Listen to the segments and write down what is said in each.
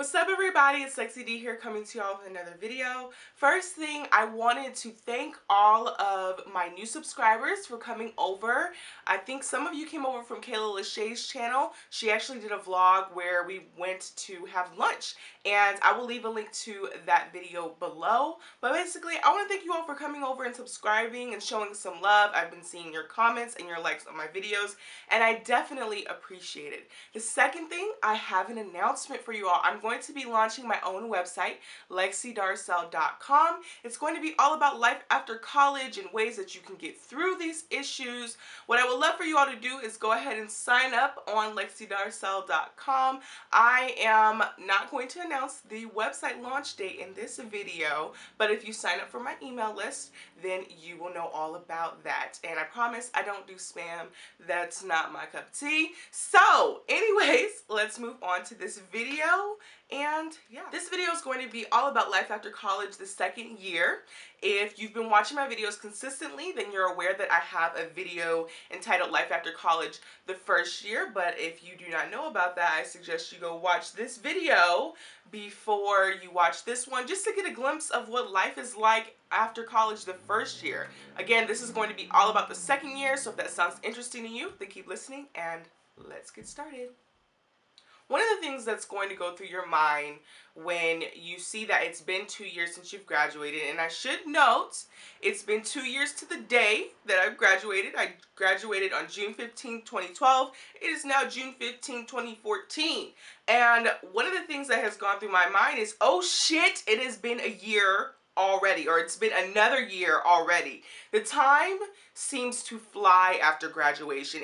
What's up, everybody? It's Lexi D here, coming to y'all with another video. First thing, I wanted to thank all of my new subscribers for coming over. I think some of you came over from Kayla Lachey's channel. She actually did a vlog where we went to have lunch, and I will leave a link to that video below. But basically, I want to thank you all for coming over and subscribing and showing some love. I've been seeing your comments and your likes on my videos, and I definitely appreciate it. The second thing, I have an announcement for you all. I'm going to be launching my own website, LexiDarcel.com. It's going to be all about life after college and ways that you can get through these issues. What I would love for you all to do is go ahead and sign up on LexiDarcel.com. I am not going to announce the website launch date in this video, but if you sign up for my email list, then you will know all about that. And I promise I don't do spam. That's not my cup of tea. So anyways, let's move on to this video. And yeah, this video is going to be all about life after college, the second year. If you've been watching my videos consistently, then you're aware that I have a video entitled Life After College the First Year. But if you do not know about that, I suggest you go watch this video before you watch this one, just to get a glimpse of what life is like after college the first year. Again, this is going to be all about the second year, so if that sounds interesting to you, then keep listening and let's get started. One of the things that's going to go through your mind when you see that it's been 2 years since you've graduated, and I should note, it's been 2 years to the day that I've graduated. I graduated on June 15, 2012. It is now June 15, 2014. And one of the things that has gone through my mind is, oh shit, it has been a year already, or it's been another year already. The time seems to fly after graduation.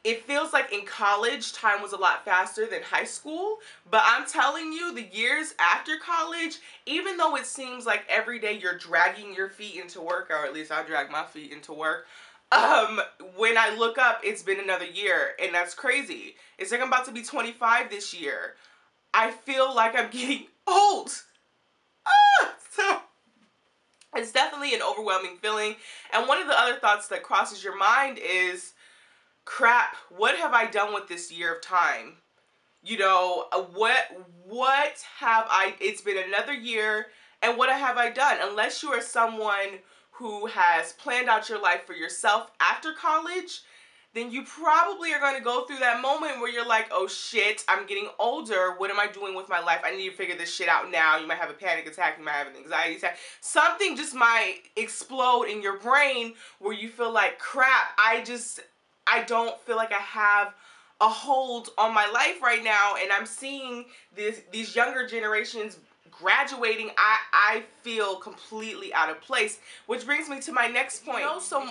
It feels like in college, time was a lot faster than high school, but I'm telling you, the years after college, even though it seems like every day you're dragging your feet into work, or at least I drag my feet into work, when I look up, it's been another year, and that's crazy. It's like I'm about to be 25 this year. I feel like I'm getting old. So it's definitely an overwhelming feeling, and one of the other thoughts that crosses your mind is, crap, what have I done with this year of time? You know, what have I, it's been another year, and what have I done? Unless you are someone who has planned out your life for yourself after college, then you probably are going to go through that moment where you're like, oh shit, I'm getting older. What am I doing with my life? I need to figure this shit out now. You might have a panic attack. You might have an anxiety attack. Something just might explode in your brain where you feel like, crap, I don't feel like I have a hold on my life right now, and I'm seeing these younger generations graduating. I feel completely out of place, which brings me to my next point.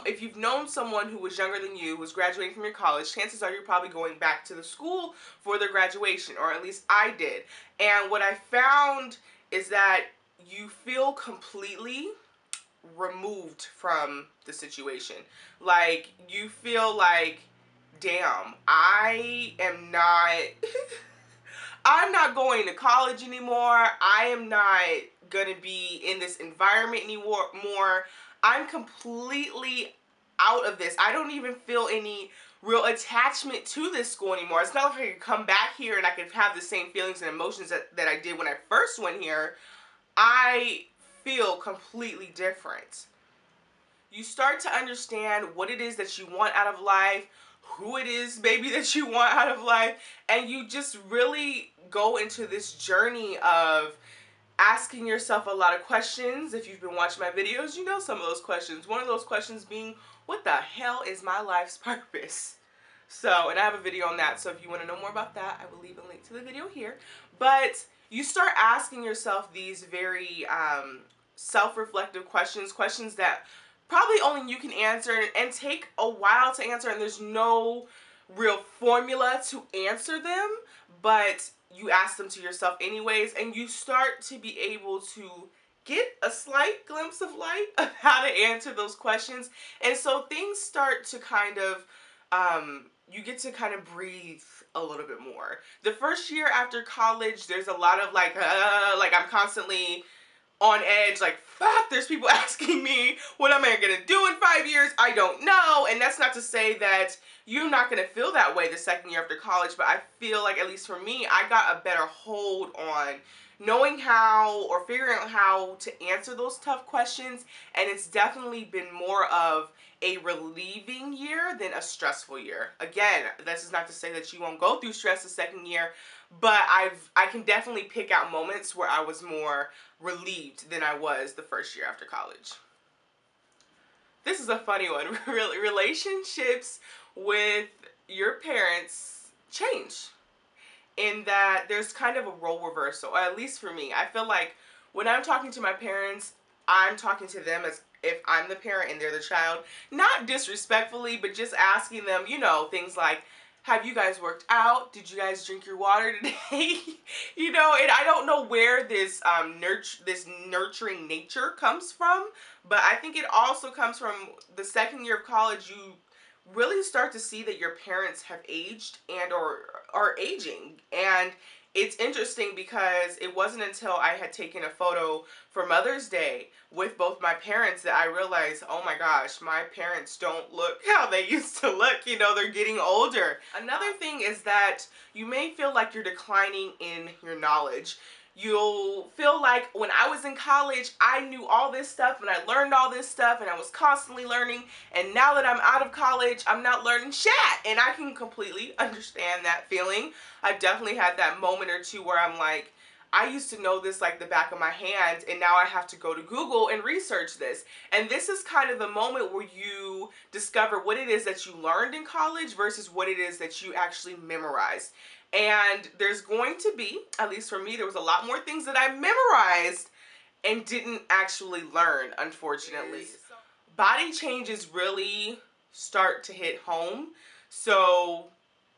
If you've known someone who was younger than you, who's graduating from your college, chances are you're probably going back to the school for their graduation, or at least I did. And what I found is that you feel completely removed from the situation. Like, you feel like, damn, I am not I'm not going to college anymore. I am not gonna be in this environment anymore. I'm completely out of this. I don't even feel any real attachment to this school anymore. It's not like I could come back here and I could have the same feelings and emotions that I did when I first went here. I feel completely different. You start to understand what it is that you want out of life, who it is maybe that you want out of life, and you just really go into this journey of asking yourself a lot of questions. If you've been watching my videos, you know some of those questions. One of those questions being, what the hell is my life's purpose? So, and I have a video on that, so if you want to know more about that, I will leave a link to the video here. But you start asking yourself these very self-reflective questions that probably only you can answer and take a while to answer, and there's no real formula to answer them, but you ask them to yourself anyways, and you start to be able to get a slight glimpse of light of how to answer those questions. And so things start to kind of you get to kind of breathe a little bit more. The first year after college, there's a lot of like I'm constantly on edge, like, fuck, there's people asking me, what am I gonna do in 5 years? I don't know. And that's not to say that you're not gonna feel that way the second year after college, but I feel like, at least for me, I got a better hold on knowing how, or figuring out how to answer those tough questions. And it's definitely been more of a relieving year than a stressful year. Again, this is not to say that you won't go through stress the second year, but I can definitely pick out moments where I was more relieved than I was the first year after college. This is a funny one. Relationships with your parents change, in that there's kind of a role reversal, or at least for me. I feel like when I'm talking to my parents, I'm talking to them as if I'm the parent and they're the child. Not disrespectfully, but just asking them, you know, things like, have you guys worked out? Did you guys drink your water today? You know, and I don't know where this nurturing nature comes from, but I think it also comes from the second year of college. You really start to see that your parents have aged and or are aging. And it's interesting because it wasn't until I had taken a photo for Mother's Day with both my parents that I realized, oh my gosh, my parents don't look how they used to look. You know, they're getting older. Another thing is that you may feel like you're declining in your knowledge. You'll feel like, when I was in college, I knew all this stuff and I learned all this stuff and I was constantly learning, and now that I'm out of college, I'm not learning shit. And I can completely understand that feeling. I've definitely had that moment or two where I'm like, I used to know this like the back of my hand, and now I have to go to Google and research this. And this is kind of the moment where you discover what it is that you learned in college versus what it is that you actually memorized. And there's going to be, at least for me, there was a lot more things that I memorized and didn't actually learn, unfortunately. Body changes really start to hit home. So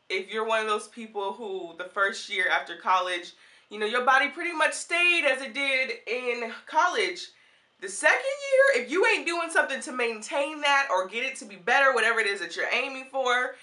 if you're one of those people who the first year after college, you know, your body pretty much stayed as it did in college, the second year, if you ain't doing something to maintain that or get it to be better, whatever it is that you're aiming for,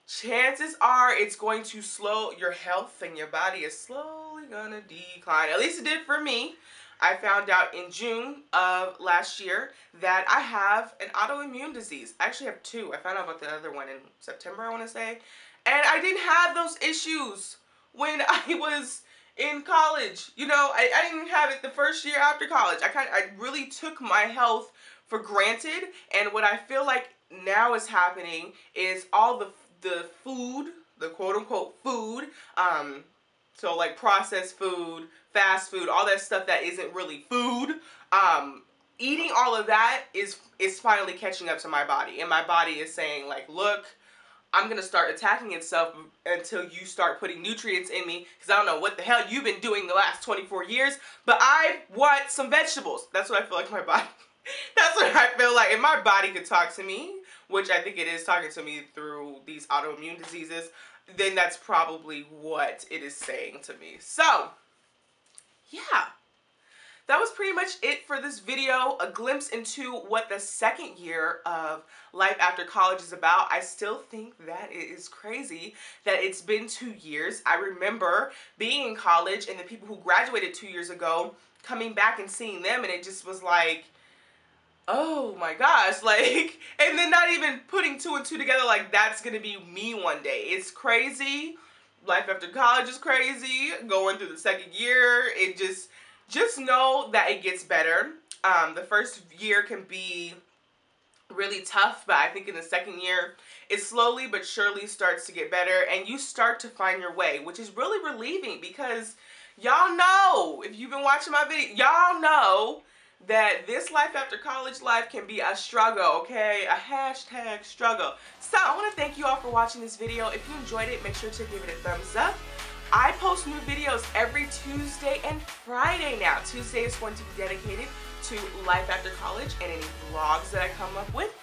chances are it's going to slow your health, and your body is slowly gonna decline. At least it did for me. I found out in June of last year that I have an autoimmune disease. I actually have two. I found out about the other one in September, I want to say. And I didn't have those issues when I was in college. You know, I didn't have it the first year after college. I really took my health for granted. And what I feel like now is happening is all the food, the quote-unquote food, so like processed food, fast food, all that stuff that isn't really food, eating all of that is finally catching up to my body. And my body is saying, like, look, I'm gonna start attacking itself until you start putting nutrients in me, because I don't know what the hell you've been doing the last 24 years, but I want some vegetables. That's what I feel like my body, that's what I feel like. If my body could talk to me, which I think it is talking to me through these autoimmune diseases, then that's probably what it is saying to me. So, yeah. That was pretty much it for this video, a glimpse into what the second year of life after college is about. I still think that it is crazy that it's been 2 years. I remember being in college and the people who graduated 2 years ago coming back and seeing them, and it just was like, oh my gosh, like, and then not even putting 2 and 2 together, like that's gonna be me one day. It's crazy. Life after college is crazy. Going through the second year, it just know that it gets better. The first year can be really tough, but I think in the second year, it slowly but surely starts to get better, and you start to find your way, which is really relieving, because y'all know, if you've been watching my video, y'all know that this life after college life can be a struggle, okay? A hashtag struggle. So I want to thank you all for watching this video. If you enjoyed it, make sure to give it a thumbs up. I post new videos every Tuesday and Friday now. Tuesday is going to be dedicated to life after college and any vlogs that I come up with.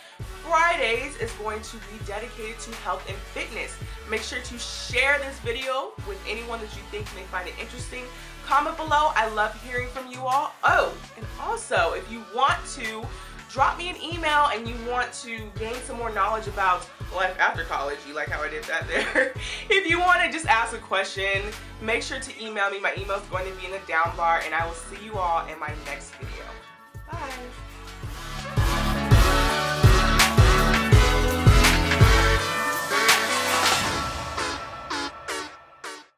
Fridays is going to be dedicated to health and fitness. Make sure to share this video with anyone that you think may find it interesting. Comment below. I love hearing from you all. Oh, and also, if you want to drop me an email and you want to gain some more knowledge about life after college, you like how I did that there. If you want to just ask a question, make sure to email me. My email is going to be in the down bar, and I will see you all in my next video. Bye.